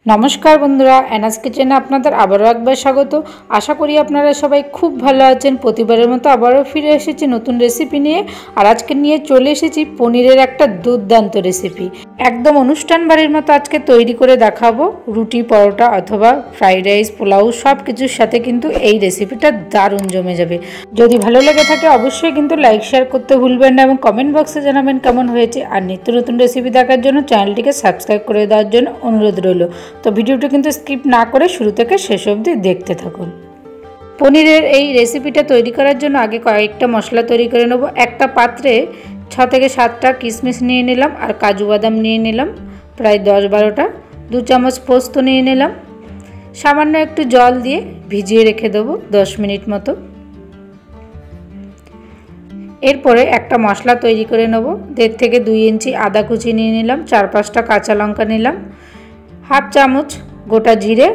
नमस्कार बंधुरा एनास किचेने आपनादेर आबारो एकबार स्वागत। आशा करी आपनारा सबाई खूब भालो आछेन। प्रतिबारेर मतो आबारो फिरे एसेछि नतुन रेसिपि निये। आर आजके निये चले एसेछि पनिरेर एकटा दुर्दान्त रेसिपि। एकदम अनुष्ठान बाड़िर मतो आजके तैरि करे देखाबो। रुटी परोटा अथवा फ्राइड राइस पोलाओ सबकिछुर साथे किन्तु एई रेसिपिटा दारुण जमे जाबे। यदि भालो लेगे थाके अवश्यई किन्तु लाइक शेयर करते भुलबेन ना एबं कमेंट बक्से जानाबेन केमन हयेছে। आर नित्य नतुन रेसिपि देखार जोन्नो चैनलटिके सबस्क्राइब करे देওয়ার জন্য অনুরোধ রইল। तो भिडियोटी किन्तु स्किप ना करे शुरू थेके शेष अब्दि देखते थाकुन। पनिरेर एई रेसिपिटा तैरि करार जोन्नो आगे कयेकटा मशला तैरि करे नेब। एकटा पात्रे 6 থেকে 7टा किशमिश निये निलाम और काजू बादाम निये निलाम प्राय 10-12टा। 2 चामच पोस्त निये निलाम। सामान्य एकटु जल दिए भिजिए रेखे देब 10 मिनिट मतो। एरपरे एकटा मशला तैरि करे नेब। 1.5 থেকে 2 इंची आदा कुचि निये निलाम। 4-5टा काँचा लंका निलाम। हाफ चामच गोटा जिरे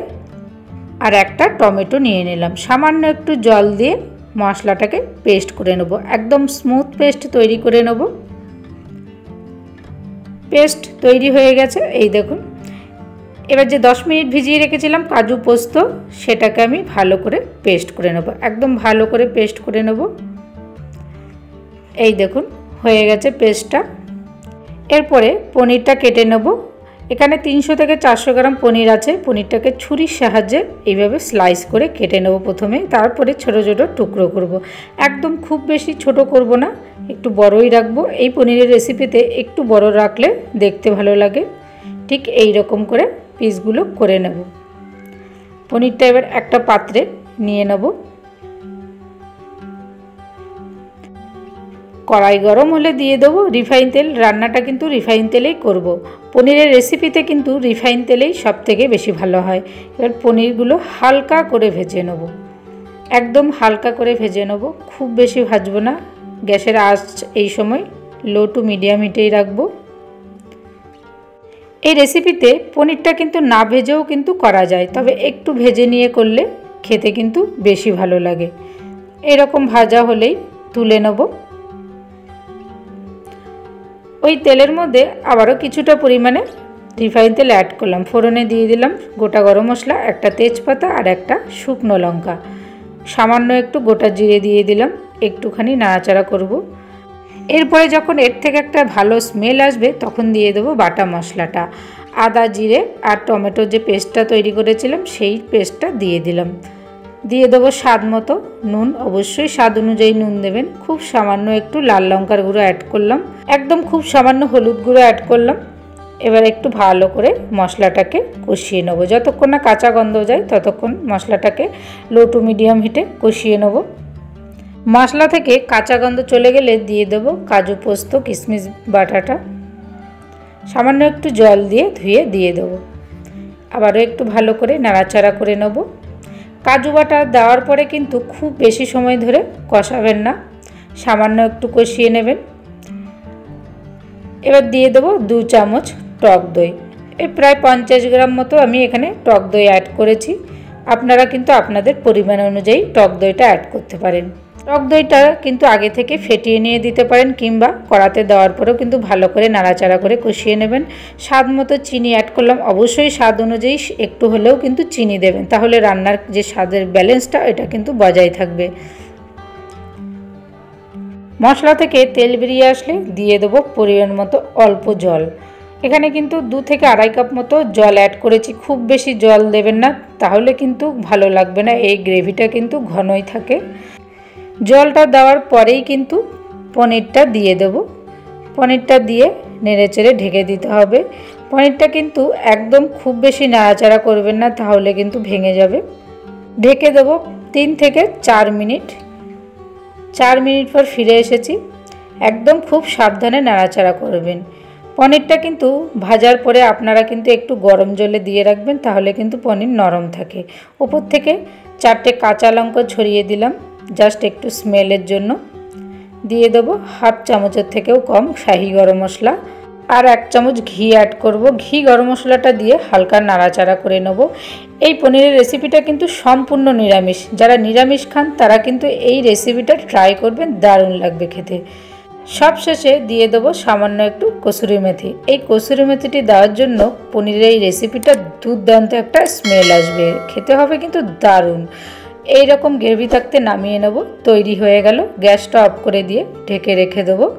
और एकटा टमेटो निये निलाम। सामान्य एकटु जल दिए मशलाटाके पेस्ट करे नेब। एकदम स्मूथ पेस्ट तैरि करे नेब। पेस्ट तैरि हये गेछे एई देखुन। एबार जे 10 मिनिट भिजिए रेखेछिलाम काजू पोस्त सेटाके आमि भालो करे पेस्ट करे नेब। एकदम भालो करे पेस्ट करे नेब। एई देखुन हये गेछे पेस्टटा। एरपरे पनिरटा केटे नेब। एखाने 300 থেকে 400 ग्राम पनिर आछे। पनिरटाके छुरिर साहाज्ये एइभाবে स्लाइस करे केटे नेब प्रथमे। तारपरे छोटो छोटो टुकरो करब। एकदम खूब बेशी छोटो करब ना, एकटु बड़ोई राखबो। एई पनिरेर रेसिपिते एकटु बड़ो राखले देखते भालो लागे। ठीक एई रकम करे पिसगुलो करे नेब। पनिरटा एबार एकटा पात्रे निये नेब। कड़ाई गरम होले दिए देव रिफाइन तेल। रान्नाटा किन्तु रिफाइन तेलेई करब। पनिरेर रेसिपिते किन्तु रिफाइन तेलेई सबथेके बेशी भालो हय। एबार पनिरगुलो हालका करे भेजे नेब। एकदम हालका करे भेजे नेब, खूब बेशी भाजबो ना। ग्यासेर आँच एई समय लो टू मिडियाम हिटेई राखबो। এই রেসিপিতে পনিরটা কিন্তু না ভেজেও কিন্তু করা যায়, তবে একটু ভেজে নিয়ে করলে খেতে কিন্তু বেশি ভালো লাগে। এরকম ভাজা হলেই তুলে নেব। ওই তেলের মধ্যে আবারও কিছুটা পরিমাণে রিফাইন তেল অ্যাড করলাম। ফোড়নে দিয়ে দিলাম গোটা গরম মশলা, একটা তেজপাতা আর একটা শুকনো লঙ্কা। সামান্য একটু গোটা জিরে দিয়ে দিলাম। একটুখানি নাড়াচাড়া করব। এরপরে যখন এর থেকে একটা ভালো স্মেল আসবে তখন দিয়ে দেব বাটা মশলাটা। আদা জিরে আর টমেটো যে পেস্টটা তৈরি করেছিলাম সেই পেস্টটা দিয়ে দিলাম। দিয়ে দেবো স্বাদ মতো নুন। অবশ্যই স্বাদ অনুযায়ী নুন দেবেন। খুব সামান্য একটু লাল লঙ্কার গুঁড়ো অ্যাড করলাম। একদম খুব সামান্য হলুদ গুঁড়ো অ্যাড করলাম। এবার একটু ভালো করে মশলাটাকে কষিয়ে নেব। যতক্ষণ না কাঁচা গন্ধ যায় ততক্ষণ মশলাটাকে লো টু মিডিয়াম হিটে কষিয়ে নেব। মশলা থেকে কাঁচা গন্ধ চলে গেলে দিয়ে দেব কাজু পোস্ত কিশমিশ বাটাটা। সামান্য একটু জল দিয়ে ধুয়ে দিয়ে দেব। আবারও একটু ভালো করে নাড়াচাড়া করে নেব। কাজু বাটা দেওয়ার পরে কিন্তু খুব বেশি সময় ধরে কষাবেন না, সামান্য একটু কষিয়ে নেবেন। এবার দিয়ে দেব 2 চামচ টক দই। এই প্রায় 50 গ্রাম মতো আমি এখানে টক দই অ্যাড করেছি। আপনারা কিন্তু আপনাদের পরিমাণ অনুযায়ী টক দইটা অ্যাড করতে পারেন। টক দইটা কিন্তু আগে থেকে ফেটিয়ে নিয়ে দিতে পারেন কিংবা কড়াতে দেওয়ার পরেও কিন্তু ভালো করে নাড়াচাড়া করে কষিয়ে নেবেন। স্বাদ মতো চিনি অ্যাড করলাম। অবশ্যই স্বাদ অনুযায়ী একটু হলেও কিন্তু চিনি দেবেন, তাহলে রান্নার যে স্বাদের ব্যালেন্সটা এটা কিন্তু বজায় থাকবে। মশলা থেকে তেল বেরিয়ে আসলে দিয়ে দেবো পরিমাণ মতো অল্প জল। এখানে কিন্তু 2 থেকে 2.5 কাপ মতো জল অ্যাড করেছি। খুব বেশি জল দেবেন না, তাহলে কিন্তু ভালো লাগবে না। এই গ্রেভিটা কিন্তু ঘনই থাকে। জলটা দেওয়ার পরেই কিন্তু পনিরটা দিয়ে দেব। পনিরটা দিয়ে নেড়েচেড়ে ঢেকে দিতে হবে। পনিরটা কিন্তু একদম খুব বেশি নাড়াচাড়া করবেন না, তাহলে কিন্তু ভেঙে যাবে। ঢেকে দেব 3 থেকে 4 মিনিট। 4 মিনিট পর ফিরে এসেছি। একদম খুব সাবধানে নাড়াচাড়া করবেন। পনিরটা কিন্তু ভাজার পরে আপনারা কিন্তু একটু গরম জলে দিয়ে রাখবেন, তাহলে কিন্তু পনির নরম থাকে। উপর থেকে 4টে কাঁচা লঙ্কা ছড়িয়ে দিলাম জাস্ট একটু স্মেলের জন্য। দিয়ে দেবো হাফ চামচের থেকেও কম শাহি গরম মশলা আর 1 চামচ ঘি অ্যাড করব। ঘি গরম মশলাটা দিয়ে হালকা নাড়াচাড়া করে নেব। এই পনিরের রেসিপিটা কিন্তু সম্পূর্ণ নিরামিষ। যারা নিরামিষ খান তারা কিন্তু এই রেসিপিটা ট্রাই করবেন, দারুণ লাগবে খেতে। সবশেষে দিয়ে দেবো সামান্য একটু কসুরি মেথি। এই কসুরি মেথিটি দেওয়ার জন্য পনিরের এই রেসিপিটা দুর্দান্ত একটা স্মেল আসবে, খেতে হবে কিন্তু দারুণ। এই রকম গ্রেভি থাকতে নামিয়ে নেব। তৈরি হয়ে গেল। গ্যাসটা অফ করে দিয়ে ঢেকে রেখে দেবো।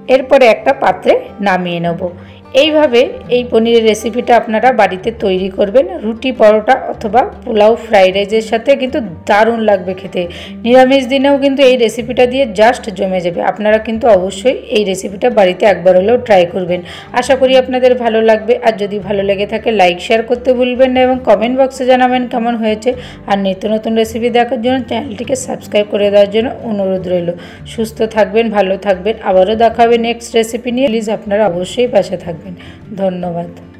এরপরে একটা পাত্রে নামিয়ে নেব। এইভাবে এই পনিরের রেসিপিটা আপনারা বাড়িতে তৈরি করবেন। রুটি, পরোটা অথবা পোলাও, ফ্রাইড রাইসের সাথে কিন্তু দারুণ লাগবে খেতে। নিরামিষ দিনেও কিন্তু এই রেসিপিটা দিয়ে জাস্ট জমে যাবে। আপনারা কিন্তু অবশ্যই এই রেসিপিটা বাড়িতে একবার হলেও ট্রাই করবেন। আশা করি আপনাদের ভালো লাগবে। আর যদি ভালো লেগে থাকে লাইক শেয়ার করতে ভুলবেন না এবং কমেন্ট বক্সে জানাবেন কেমন হয়েছে। আর নিত্য নতুন রেসিপি দেখার জন্য চ্যানেলটিকে সাবস্ক্রাইব করে দেওয়ার জন্য অনুরোধ রইল। সুস্থ থাকবেন, ভালো থাকবেন। আবারও দেখা হবে নেক্সট রেসিপি নিয়ে। প্লিজ আপনারা অবশ্যই পাশে থাকবেন। ধন্যবাদ।